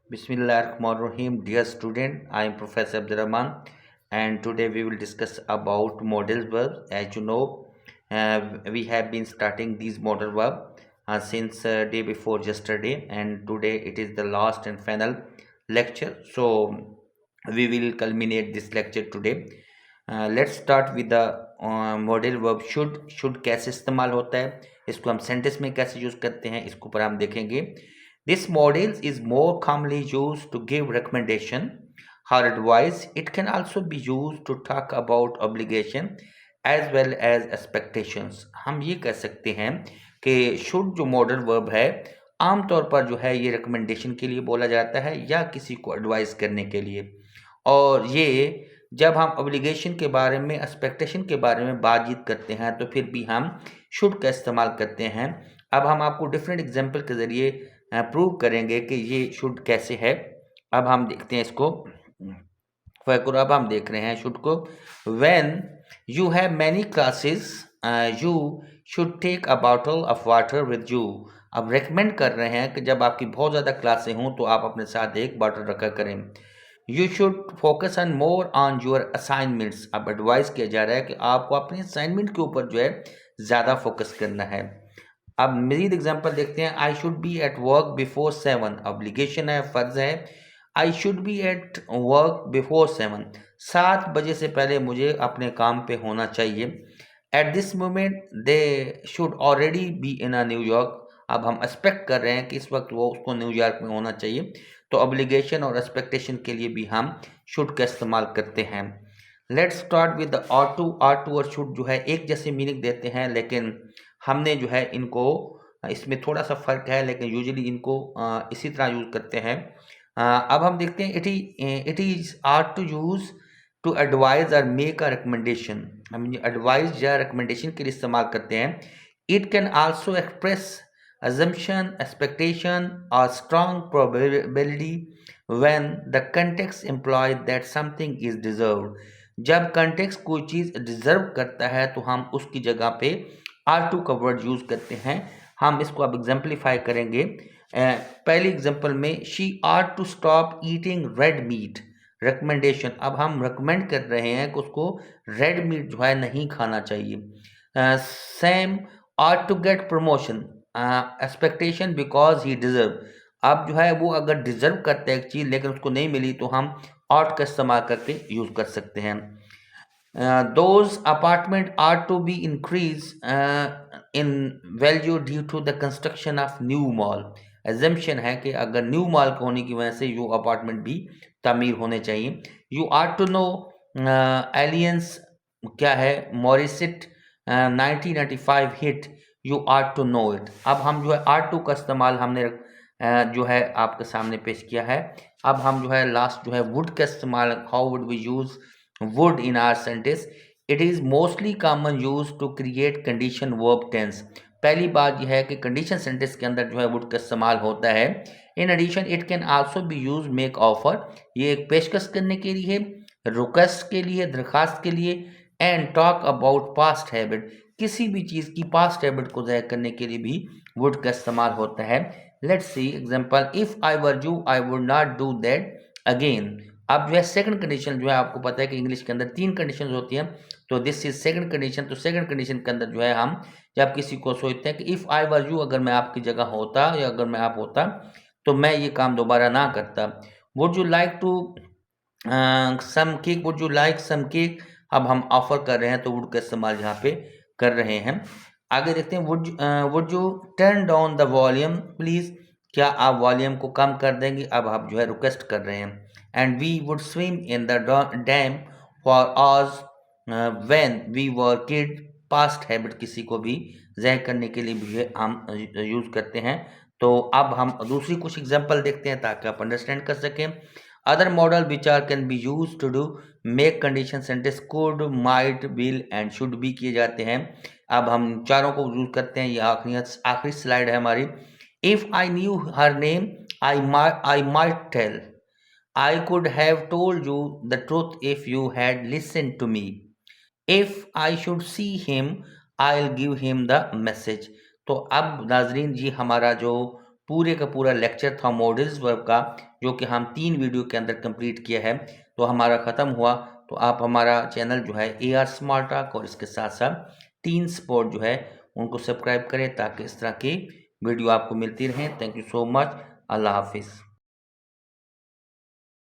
Bismillahirrahmanirrahim. Dear student, I am Professor Abdurrahman, and today we will discuss about modal verbs. As you know, we have been starting these modal verbs since day before yesterday, and today it is the last and final lecture. So we will culminate this lecture today. Let's start with the modal verb should. Should कैसे इस्तेमाल होता है, इसको हम sentence में कैसे use करते हैं, इसको पर हम देखेंगे. This model is more commonly used to give recommendation or advice. It can also be used to talk about obligation as well as expectations. हम ये कह सकते हैं कि should जो modal verb है आमतौर पर जो है ये recommendation के लिए बोला जाता है या किसी को advise करने के लिए. और ये जब हम ऑब्लिगेशन के बारे में, एक्सपेक्टेशन के बारे में बातचीत करते हैं तो फिर भी हम शुड का इस्तेमाल करते हैं. अब हम आपको डिफरेंट एग्जांपल के ज़रिए प्रूव करेंगे कि ये शुड कैसे है. अब हम देखते हैं इसको. फॉर अब हम देख रहे हैं शुड को. When you have many classes you should take a bottle of water with you. अब रेकमेंड कर रहे हैं कि जब आपकी बहुत ज़्यादा क्लासें हों तो आप अपने साथ एक बॉटल रखा करें. You should focus on more on your assignments. अब एडवाइस किया जा रहा है कि आपको अपने असाइनमेंट के ऊपर जो है ज़्यादा फोकस करना है. अब मजीद एग्जांपल देखते हैं. I should be at work before 7. Obligation है, फ़र्ज है. I should be at work before 7. 7 बजे से पहले मुझे अपने काम पे होना चाहिए. At this moment they should already be in a New York. अब हम एक्सपेक्ट कर रहे हैं कि इस वक्त वो उसको न्यूयॉर्क में होना चाहिए. तो ऑब्लिगेशन और एक्सपेक्टेशन के लिए भी हम शुड का इस्तेमाल करते हैं. Let's start with the ought to. Ought to और शुड जो है एक जैसे मीनिंग देते हैं, लेकिन हमने जो है इनको इसमें थोड़ा सा फ़र्क है, लेकिन यूजुअली इनको इसी तरह यूज़ करते हैं. अब हम देखते हैं. It is ought to use to advise और मेक अ रिकमेंडेशन. हम एडवाइस या रिकमेंडेशन के लिए इस्तेमाल करते हैं. It can also express assumption, expectation, or strong probability when the context implies that something is deserved. जब context कोई चीज़ deserve करता है तो हम उसकी जगह पे आर टू का वर्ड यूज़ करते हैं. हम इसको अब एग्जाम्पलीफाई करेंगे. पहली एग्जाम्पल में she are to stop eating red meat. Recommendation. अब हम रिकमेंड कर रहे हैं कि उसको रेड मीट जो है नहीं खाना चाहिए. Sam are to get promotion. Expectation because he deserve. अब जो है वो अगर डिजर्व करते हैं एक चीज़ लेकिन उसको नहीं मिली तो हम आउट का इस्तेमाल करके यूज़ कर सकते हैं. Those apartment are to be increase in value due to the construction of new mall. Assumption है कि अगर न्यू मॉल के होने की वजह से यो अपार्टमेंट भी तामीर होने चाहिए. You are to know aliens क्या है, मॉरिसिट 1995 hit. You are to know it. अब हम जो है आर टू का इस्तेमाल हमने जो है आपके सामने पेश किया है. अब हम जो है लास्ट जो है वुड का इस्तेमाल. How would we use would in our sentence. It is mostly common use to create condition verb tense. पहली बात यह है कि कंडीशन सेंटेंस के अंदर जो है वुड का इस्तेमाल होता है. In addition it can also be use make offer. ये एक पेशकश करने के लिए, रिक्वेस्ट के लिए, दरखास्त के लिए. And talk about past habit. किसी भी चीज़ की पास्ट हैबिट को ज़ाहिर करने के लिए भी वुड का इस्तेमाल होता है. Let's see example. If I were you I would not do that again. अब जो है सेकंड कंडीशन जो है आपको पता है कि इंग्लिश के अंदर 3 कंडीशन होती हैं. तो दिस इज सेकंड कंडीशन. तो सेकंड कंडीशन के अंदर जो है हम जब किसी को सोचते हैं कि इफ़ आई वर यू, अगर मैं आपकी जगह होता या अगर मैं आप होता तो मैं ये काम दोबारा ना करता. Would you like to some cake. Would you like some cake. अब हम ऑफर कर रहे हैं तो वुड का इस्तेमाल यहाँ पे कर रहे हैं. आगे देखते हैं. Would U turn down the volume please. क्या आप वॉल्यूम को कम कर देंगे. अब आप जो है रिक्वेस्ट कर रहे हैं. And we would swim in the dam for hours when we were kid. Past habit किसी को भी ज़ाहिर करने के लिए भी हम यूज़ करते हैं. तो अब हम दूसरी कुछ एग्जांपल देखते हैं ताकि आप अंडरस्टैंड कर सकें. Other modal which are can be use to do make condition sentence could, might, will and should भी किए जाते हैं. अब हम चारों को यूज करते हैं. ये आखिरी स्लाइड है हमारी. If I knew her name I might tell. I could have told you the truth if you had listen to me. If I should see him I will give him the message. तो अब नाजरीन जी हमारा जो पूरे का पूरा lecture था models verb का, जो कि हम 3 वीडियो के अंदर कंप्लीट किया है। तो हमारा ख़त्म हुआ, तो आप हमारा चैनल जो है AR स्मार्ट टॉक और इसके साथ साथ टीन स्पॉट जो है उनको सब्सक्राइब करें, ताकि इस तरह की वीडियो आपको मिलती रहें। Thank you so much. अल्लाह हाफिज़।